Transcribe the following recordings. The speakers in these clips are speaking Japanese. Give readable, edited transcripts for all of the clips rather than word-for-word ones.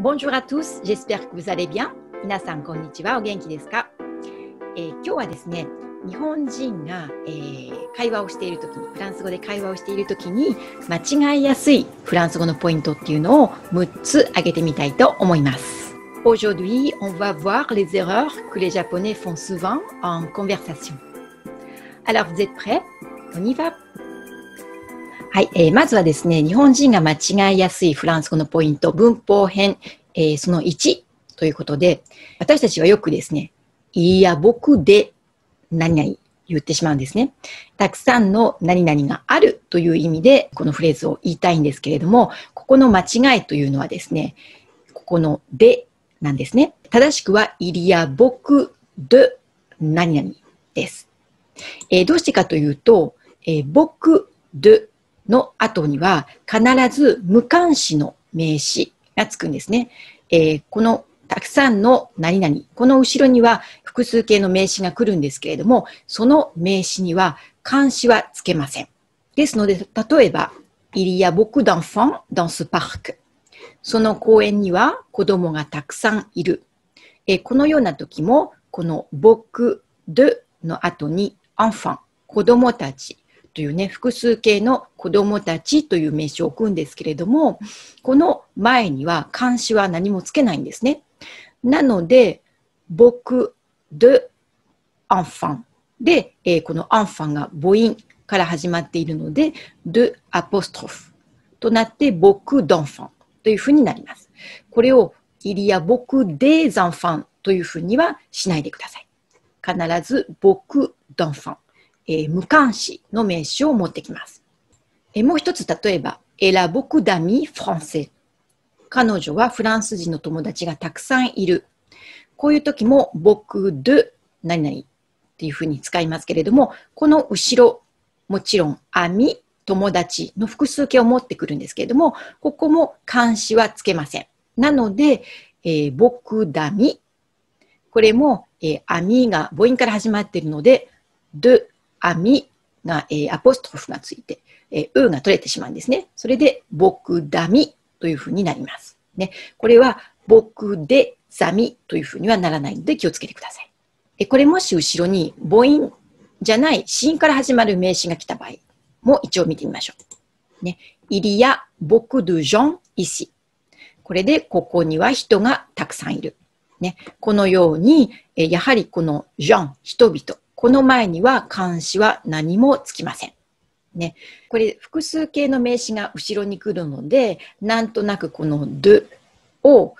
Bonjour à tous, j'espère que vous allez bien. 皆さんこんにちは、お元気ですか？今日はですね、日本人が、会話をしているときに、フランス語で会話をしているときに間違いやすいフランス語のポイントっていうのを6つ挙げてみたいと思います。Aujourd'hui, on va voir les erreurs que les Japonais font souvent en conversation. Alors, vous êtes prêts? On y va? はい、まずはですね、日本人が間違いやすいフランス語のポイント、文法編、その1ということで、私たちはよくですね、いや、僕で何々言ってしまうんですね。たくさんの何々があるという意味で、このフレーズを言いたいんですけれども、ここの間違いというのはですね、ここのでなんですね。正しくは、いや、僕で何々です。どうしてかというと、僕での後には必ず無冠詞の名詞がつくんですね。このたくさんの何々、この後ろには複数形の名詞が来るんですけれども、その名詞には冠詞はつけません。ですので、例えば、Il y a beaucoup d'enfants dans ce parc。その公園には子供がたくさんいる。このような時も、この僕での後に enfant、子供たち。というね、複数形の子供たちという名詞を置くんですけれども、この前には冠詞は何もつけないんですね。なので、僕で enfant で、この enfant が母音から始まっているので、de apostrophe となって僕 d'enfant というふうになります。これをil y a beaucoup des enfants というふうにはしないでください。必ず僕 d'enfant。無冠詞の名詞を持ってきます。もう一つ、例えば、Elle a beaucoup d'amis français。彼女はフランス人の友達がたくさんいる。こういう時も、僕で何々っていうふうに使いますけれども、この後ろ、もちろん、ami、友達の複数形を持ってくるんですけれども、ここも冠詞はつけません。なので、僕d'amis。これも、ami が母音から始まっているので、deアミが、アポストロフがついて、うが取れてしまうんですね。それで、僕だみというふうになります。ね、これは、僕でざみというふうにはならないので気をつけてください。これもし後ろに母音じゃない子音から始まる名詞が来た場合も一応見てみましょう。ね、Il y a beaucoup de gens ici。これで、ここには人がたくさんいる。ね、このように、やはりこのgens、人々。この前には冠詞は何もつきません。ね、これ複数形の名詞が後ろに来るので、なんとなくこのdeを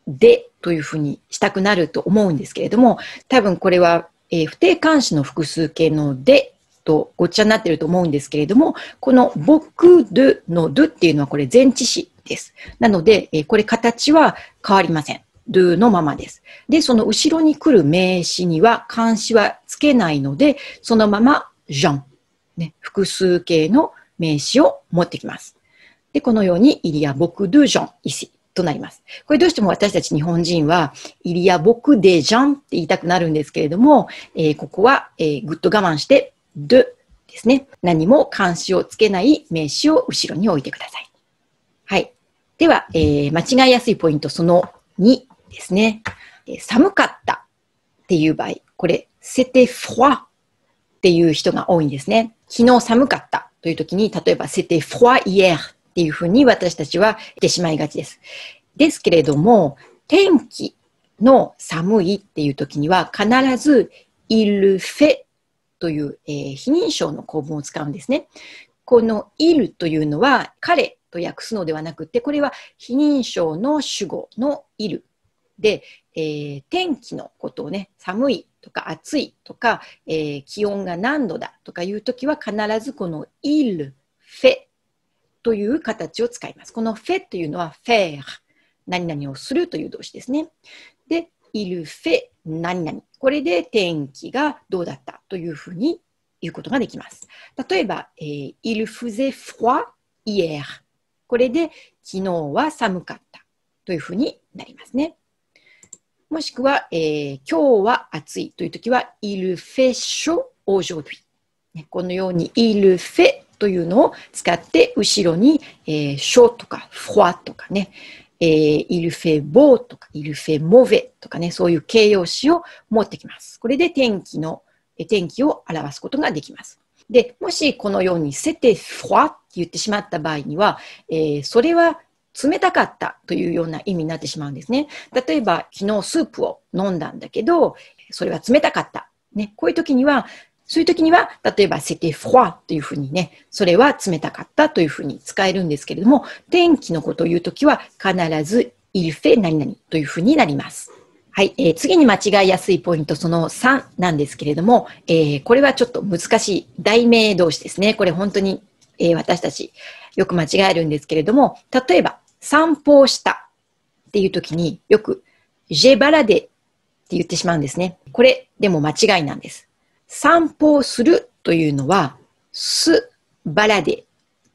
でというふうにしたくなると思うんですけれども、多分これは、不定冠詞の複数形のでとごっちゃになっていると思うんですけれども、この僕でのdeっていうのはこれ前置詞です。なので、これ形は変わりません。do のままです。で、その後ろに来る名詞には冠詞はつけないので、そのまま gens、ね、複数形の名詞を持ってきます。で、このように、il y a beaucoup de gens ici となります。これどうしても私たち日本人は、il y a beaucoup de gens って言いたくなるんですけれども、ここは、ぐっと我慢して、de ですね。何も冠詞をつけない名詞を後ろに置いてください。はい。では、間違いやすいポイントその2。ですね。寒かったっていう場合、これ、c'était froid っていう人が多いんですね。昨日寒かったという時に、例えば、c'était froid hier っていうふうに私たちは言ってしまいがちです。ですけれども、天気の寒いっていう時には、必ず、il fait という、非認証の構文を使うんですね。この il というのは、彼と訳すのではなくて、これは非認証の主語の il。で、天気のことをね、寒いとか暑いとか、気温が何度だとかいうときは必ずこの il fait という形を使います。この fait というのは faire 何々をするという動詞ですね。で、il fait 何々。これで天気がどうだったというふうに言うことができます。例えば、il faisait froid hier。これで昨日は寒かったというふうになりますね。もしくは、今日は暑いというときは、il fait chaud aujourd'hui。このように、il fait というのを使って、後ろに、chaud とか froid とかね、il fait beau とか、il fait mauvais とかね、そういう形容詞を持ってきます。これで天気を表すことができます。で、もしこのようにc'était froid って言ってしまった場合には、それは冷たかったというような意味になってしまうんですね。例えば、昨日スープを飲んだんだけど、それは冷たかった。ね、そういう時には、例えば、c'était froid というふうにね、それは冷たかったというふうに使えるんですけれども、天気のことを言うときは、必ず、il fait 何々というふうになります。はい、次に間違いやすいポイント、その3なんですけれども、これはちょっと難しい題名動詞ですね。これ本当に、私たちよく間違えるんですけれども、例えば、散歩をしたっていうときによく、j'ai baladé って言ってしまうんですね。これでも間違いなんです。散歩をするというのは、se balader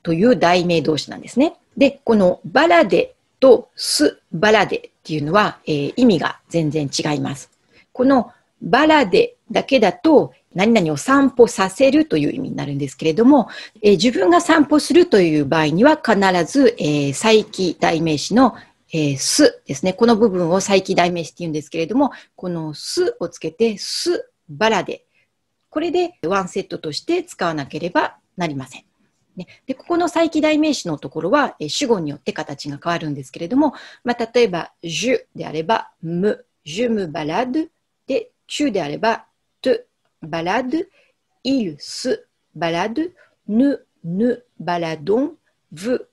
という題名動詞なんですね。で、この balader と se balader っていうのは、意味が全然違います。この balader だけだと、何々を散歩させるという意味になるんですけれども、自分が散歩するという場合には必ず、再起代名詞のすですね。この部分を再起代名詞って言うんですけれども、このすをつけて、すバラで。これでワンセットとして使わなければなりません。で、ここの再起代名詞のところは主語によって形が変わるんですけれども、例えば、je であれば、je me balade で、tu であれば、te balade, il se balade, nous baladons, vous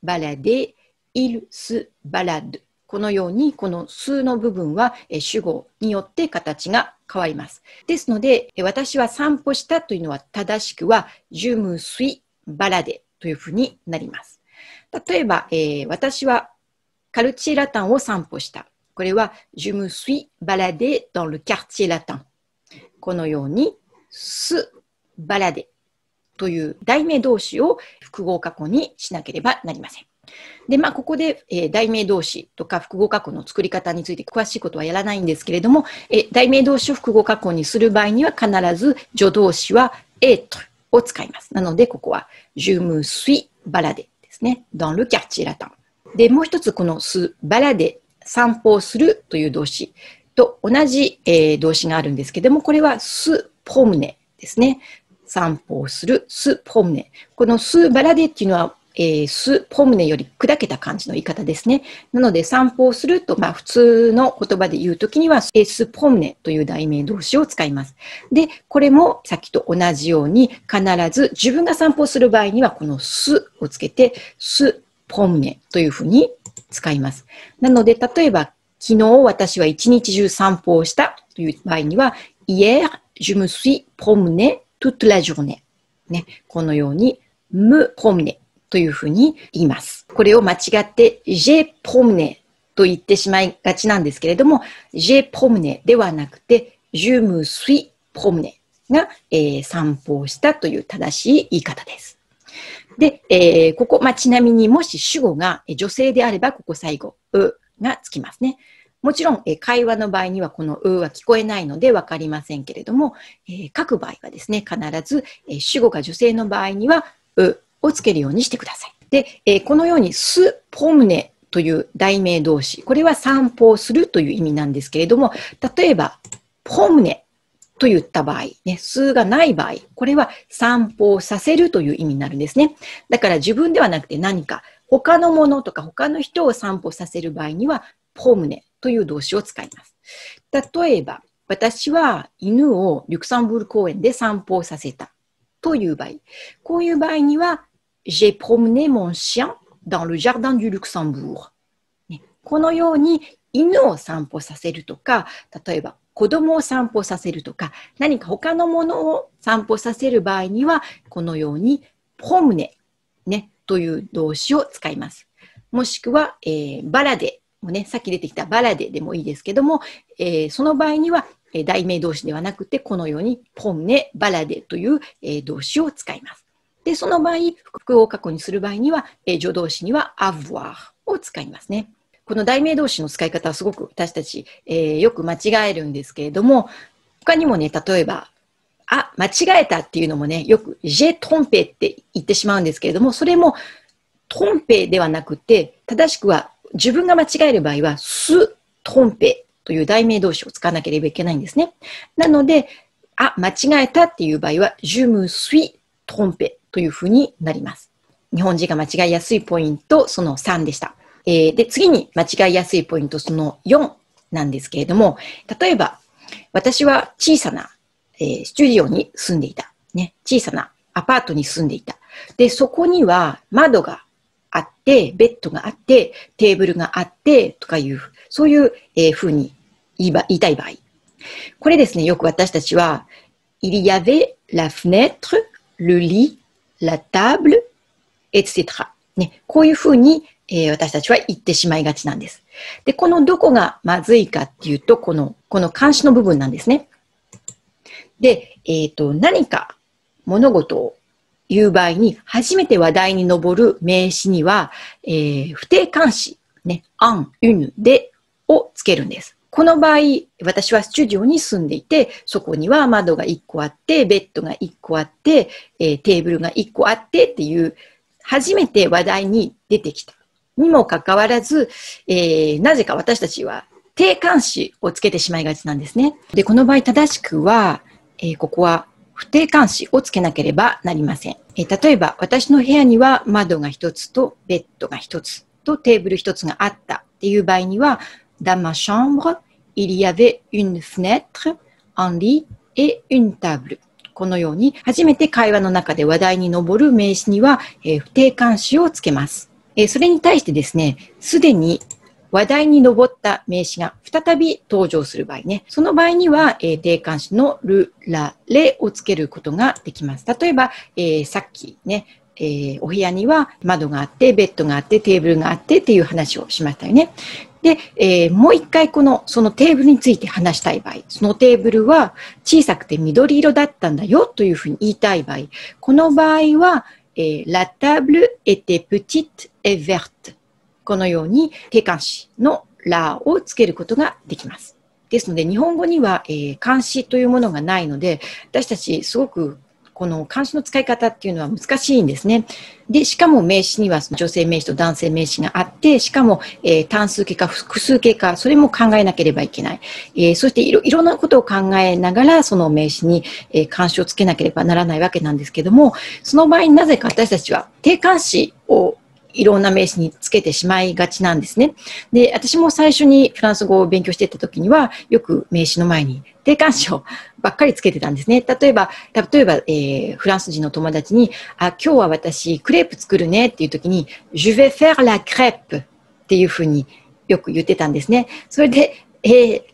baladez, il se balade。このように、この数の部分は主語によって形が変わります。ですので、私は散歩したというのは正しくは、je me suis baladé というふうになります。例えば、私はカルチェラタンを散歩した。これは、je me suis baladé dans le quartier latin。このように、se balader という題名動詞を複合過去にしなければなりません。で、ここで、題名動詞とか複合過去の作り方について詳しいことはやらないんですけれども、題名動詞を複合過去にする場合には必ず助動詞は être を使います。なので、ここは je me suis baladé ですね。dans le quartier latin。で、もう一つこの se balader 散歩をするという動詞と同じ、動詞があるんですけれども、これは se promener ですね。散歩をする se promener。この se balader っていうのはす、ポムネより砕けた感じの言い方ですね。なので散歩をすると、普通の言葉で言うときには、スポムネという題名動詞を使います。で、これもさっきと同じように必ず自分が散歩をする場合にはこのすをつけて、スポムネというふうに使います。なので、例えば、昨日私は一日中散歩をしたという場合には、hier, je me suis promené toute la journée。ね、このように、me promenerというふうに言います。これを間違って、j'ai promené と言ってしまいがちなんですけれども、j'ai promené ではなくて、je me suis promené が、散歩をしたという正しい言い方です。で、ここ、ちなみにもし主語が女性であれば、ここ最後、がつきますね。もちろん、会話の場合にはこのは聞こえないのでわかりませんけれども、書く場合はですね、必ず、主語が女性の場合には、をつけるようにしてください。で、このように、スポムネという題名動詞、これは散歩をするという意味なんですけれども、例えば、ポムネと言った場合、ね、数がない場合、これは散歩をさせるという意味になるんですね。だから自分ではなくて何か他のものとか他の人を散歩させる場合には、ポムネという動詞を使います。例えば、私は犬をリュクサンブール公園で散歩をさせたという場合、こういう場合には、j'ai promené mon chien dans le jardin du Luxembourg。このように犬を散歩させるとか、例えば子供を散歩させるとか、何か他のものを散歩させる場合には、このようにプロムネ、という動詞を使います。もしくは、バラデもね、さっき出てきたバラデでもいいですけども、その場合には題名動詞ではなくて、このようにプロムネ、バラデという、動詞を使います。で、その場合、複合過去にする場合には、助動詞には avoir を使いますね。この題名動詞の使い方はすごく私たち、よく間違えるんですけれども、他にもね、例えば、間違えたっていうのもね、よく j'ai trompé って言ってしまうんですけれども、それもトンペではなくて、正しくは自分が間違える場合は、se tromper という代名動詞を使わなければいけないんですね。なので、間違えたっていう場合は、je me suis trompé というふうになります。日本人が間違いやすいポイント、その3でした。で、次に間違いやすいポイント、その4なんですけれども、例えば、私は小さな、スタジオに住んでいた。ね、小さなアパートに住んでいた。で、そこには窓があって、ベッドがあって、テーブルがあって、とかいう、そういうふうに言いたい場合。これですね、よく私たちは、il y avait la fenêtre, le lit, la table, etc. ね、こういうふうに、私たちは言ってしまいがちなんです。で、このどこがまずいかっていうと、この漢詞の部分なんですね。で、何か物事を言う場合に、初めて話題に上る名詞には、不定冠詞、ね、un, une, de をつけるんです。この場合、私はスタジオに住んでいて、そこには窓が1個あって、ベッドが1個あって、テーブルが1個あってっていう、初めて話題に出てきた。にもかかわらず、なぜか私たちは定冠詞をつけてしまいがちなんですね。で、この場合正しくは、ここは不定冠詞をつけなければなりません。例えば、私の部屋には窓が1つとベッドが1つとテーブル1つがあったっていう場合には、Dans ma chambre, il y avait une fenêtre, un lit et une table. このように、初めて会話の中で話題に上る名詞には、不定冠詞をつけます。それに対してですね、すでに話題に上った名詞が再び登場する場合ね、その場合には、定冠詞のル、ラ、レをつけることができます。例えば、さっきね、お部屋には窓があって、ベッドがあって、テーブルがあってっていう話をしましたよね。で、もう一回そのテーブルについて話したい場合、そのテーブルは小さくて緑色だったんだよというふうに言いたい場合、この場合は、La table était petite et verte。このように定冠詞のラをつけることができます。ですので、日本語には、冠詞というものがないので、私たちすごくこの漢詞の使い方っていうのは難しいんですね。で、しかも名詞には女性名詞と男性名詞があって、しかも、単数形か複数形か、それも考えなければいけない。そしていろんなことを考えながら、その名詞に、冠詞をつけなければならないわけなんですけども、その場合になぜか私たちは定冠詞をいろんな名詞につけてしまいがちなんですね。で、私も最初にフランス語を勉強していた時には、よく名詞の前に定冠詞をばっかりつけてたんですね。例えば、フランス人の友達に、今日は私クレープ作るねっていう時に、Je vais faire la crêpe っていうふうによく言ってたんですね。それで、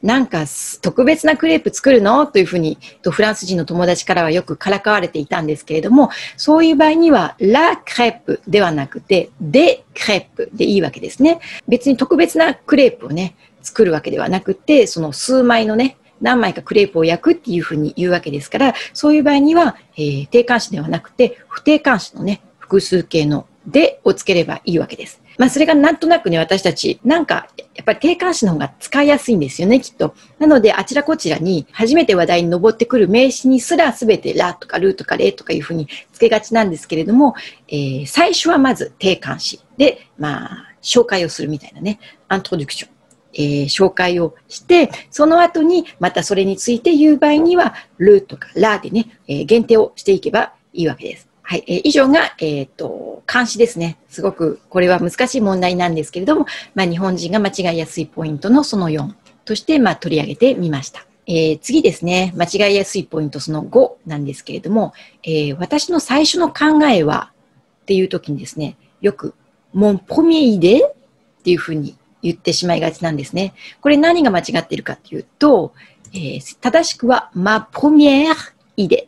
なんか特別なクレープ作るのというふうにフランス人の友達からはよくからかわれていたんですけれども、そういう場合にはラクレープではなくてデクレープでいいわけですね。別に特別なクレープをね作るわけではなくて、その数枚のね何枚かクレープを焼くっていうふうに言うわけですから、そういう場合には、定冠詞ではなくて不定冠詞のね複数形のでをつければいいわけです。それがなんとなくね、私たち、なんか、やっぱり定冠詞の方が使いやすいんですよね、きっと。なので、あちらこちらに、初めて話題に上ってくる名詞にすらすべてラとかルとかレとかいうふうにつけがちなんですけれども、最初はまず定冠詞で、紹介をするみたいなね、アントロデュクション。紹介をして、その後に、またそれについて言う場合には、ルとかラでね、限定をしていけばいいわけです。はい、以上が、漢詞ですね。すごくこれは難しい問題なんですけれども、日本人が間違いやすいポイントのその4として、取り上げてみました。次ですね、間違いやすいポイントその5なんですけれども、私の最初の考えはっていう時にですね、よく、mon premier idée っていうふうに言ってしまいがちなんですね。これ何が間違っているかというと、正しくは ma première idée。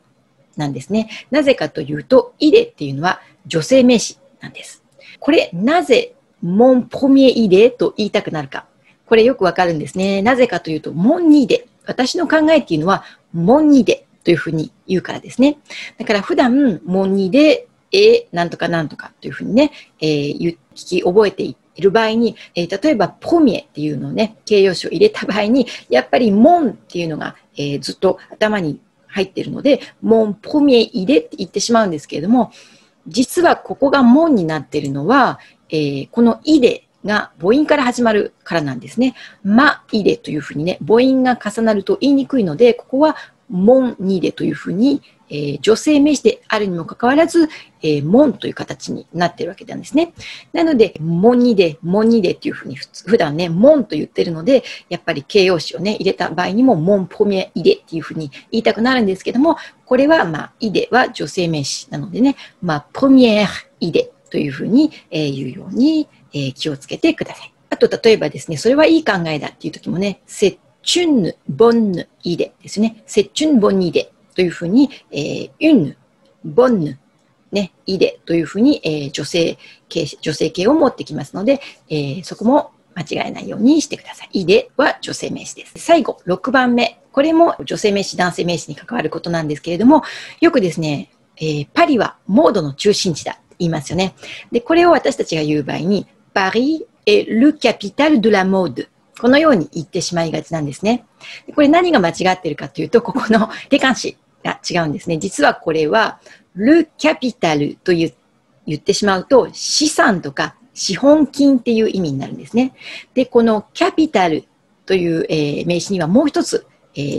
なんですね。なぜかというと、イデっていうのは女性名詞なんです。これ、なぜ、モンポミエイデと言いたくなるか。これよくわかるんですね。なぜかというと、モンニデ。私の考えっていうのは、モンニデというふうに言うからですね。だから普段、モンニデ、なんとかなんとかというふうにね、聞き覚えている場合に、例えば、ポミエっていうのをね、形容詞を入れた場合に、やっぱりモンっていうのが、ずっと頭に入っているので、mon premier idéeって言ってしまうんですけれども、実はここが門になっているのは、このイデが母音から始まるからなんですね。まいでというふうにね、母音が重なると言いにくいので、ここはもんにでというふうに、女性名詞であるにもかかわらず、もんという形になっているわけなんですね。なので、もんにでっていうふうに普段ね、もんと言ってるので、やっぱり形容詞をね、入れた場合にも、もんポミエイデっていうふうに言いたくなるんですけども、これは、イデは女性名詞なのでね、ポミエイデというふうに言うように気をつけてください。あと、例えばですね、それはいい考えだっていう時もね、c'est une bonne idéeですね。c'est une bonne idée。というふうに、une bonne ね、idéeというふうに、女性形を持ってきますので、そこも間違えないようにしてください。idéeは女性名詞です。最後、6番目。これも女性名詞、男性名詞に関わることなんですけれども、よくですね、パリはモードの中心地だと言いますよね。で、これを私たちが言う場合に、Paris est le capital de la mode。このように言ってしまいがちなんですね。これ何が間違っているかというと、ここの定冠詞が違うんですね。実はこれは、le capital と言ってしまうと、資産とか資本金っていう意味になるんですね。で、この capital という、名詞にはもう一つ、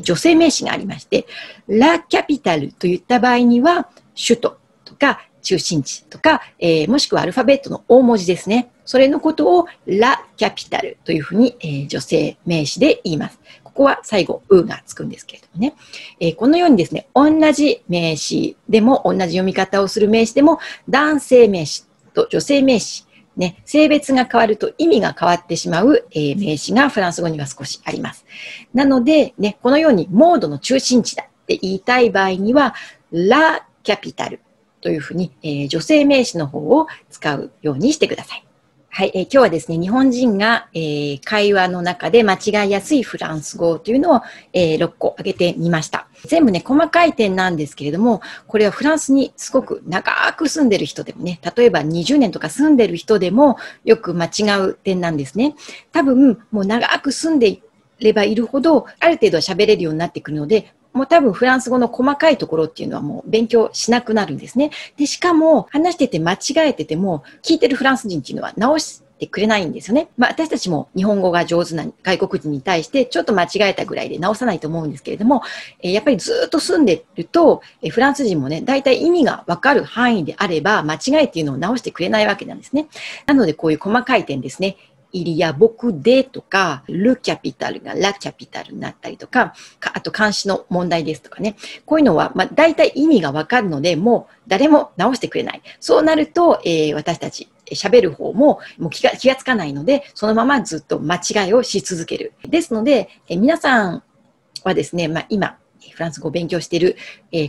女性名詞がありまして、la capital といった場合には、首都とか中心地とか、もしくはアルファベットの大文字ですね。それのことを la capital というふうに、女性名詞で言います。ここは最後、うがつくんですけれどもね。このようにですね、同じ名詞でも、同じ読み方をする名詞でも、男性名詞と女性名詞、ね、性別が変わると意味が変わってしまう、名詞がフランス語には少しあります。なので、ね、このようにモードの中心地だって言いたい場合には、la capital というふうに、女性名詞の方を使うようにしてください。はい、今日はですね、日本人が、会話の中で間違いやすいフランス語というのを、6個挙げてみました。全部ね、細かい点なんですけれども、これはフランスにすごく長く住んでる人でもね、例えば20年とか住んでる人でもよく間違う点なんですね。多分、もう長く住んでいればいるほど、ある程度は喋れるようになってくるので、もう多分フランス語の細かいところっていうのはもう勉強しなくなるんですね。で、しかも話してて間違えてても聞いてるフランス人っていうのは直してくれないんですよね。私たちも日本語が上手な外国人に対してちょっと間違えたぐらいで直さないと思うんですけれども、やっぱりずっと住んでると、フランス人もね、大体意味がわかる範囲であれば間違いっていうのを直してくれないわけなんですね。なのでこういう細かい点ですね。il y a beaucoup de とか、le capital が la capital になったりとか、あと漢詩の問題ですとかね。こういうのは、大体意味がわかるので、もう誰も直してくれない。そうなると、私たち喋る方も気がつかないので、そのままずっと間違いをし続ける。ですので、皆さんはですね、今、フランス語を勉強している、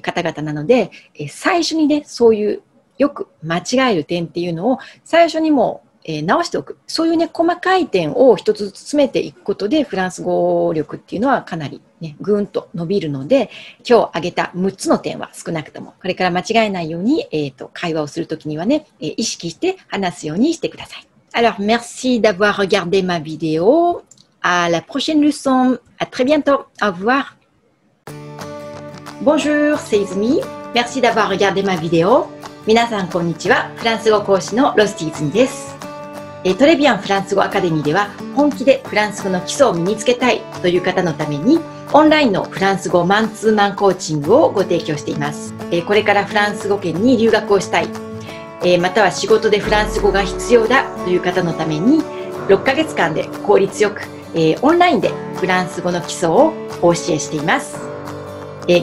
方々なので、最初にね、そういうよく間違える点っていうのを最初にも直しておく。そういうね、細かい点を一つずつ詰めていくことで、フランス語力っていうのはかなりね、ぐーんと伸びるので、今日挙げた6つの点は少なくとも、これから間違えないように、会話をするときにはね、意識して話すようにしてください。Alors, merci d'avoir regardé ma vidéo. À la prochaine leçon. À très bientôt. Au revoir. Bonjour, c'est Izumi. Merci d'avoir regardé ma vidéo. 皆さん、こんにちは。フランス語講師のロスティーズミです。トレビアンフランス語アカデミーでは本気でフランス語の基礎を身につけたいという方のためにオンラインのフランス語マンツーマンコーチングをご提供しています。これからフランス語圏に留学をしたい、または仕事でフランス語が必要だという方のために6ヶ月間で効率よく、オンラインでフランス語の基礎をお教えしています。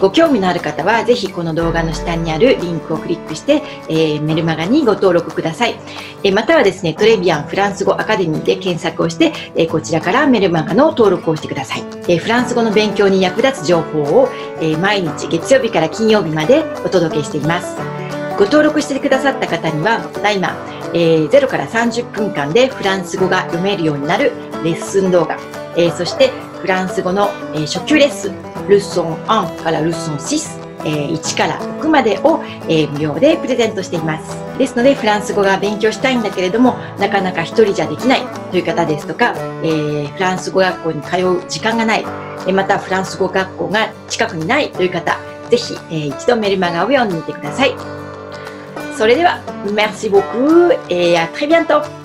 ご興味のある方はぜひこの動画の下にあるリンクをクリックして、メルマガにご登録ください。またはですね、トレビアンフランス語アカデミーで検索をして、こちらからメルマガの登録をしてください。フランス語の勉強に役立つ情報を、毎日月曜日から金曜日までお届けしています。ご登録してくださった方には、今、0から30分間でフランス語が読めるようになるレッスン動画、そしてフランス語の、初級レッスン、ルソン1からルソン6、1から6までを、無料でプレゼントしています。ですので、フランス語が勉強したいんだけれども、なかなか一人じゃできないという方ですとか、フランス語学校に通う時間がない、またフランス語学校が近くにないという方、ぜひ、一度メルマガを読んでみてください。それでは、merci beaucoup et à très bientôt!